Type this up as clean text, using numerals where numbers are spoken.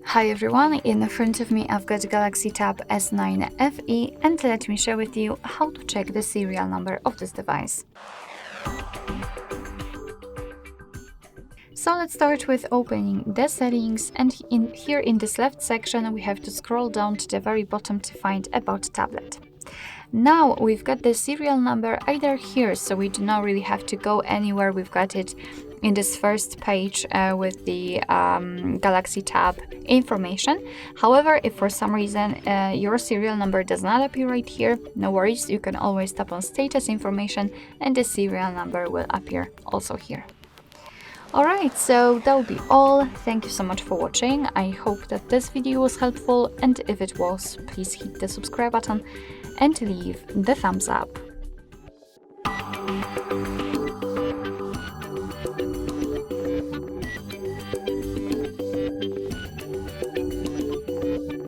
Hi everyone, in front of me I've got Galaxy Tab S9 FE and let me share with you how to check the serial number of this device. So let's start with opening the settings, and here in this left section we have to scroll down to the very bottom to find About Tablet. Now we've got the serial number either here, so we do not really have to go anywhere. We've got it in this first page with the Galaxy Tab information. However, if for some reason your serial number does not appear right here, no worries, you can always tap on status information and the serial number will appear also here. Alright, so that will be all. Thank you so much for watching. I hope that this video was helpful, and if it was, please hit the subscribe button and leave the thumbs up.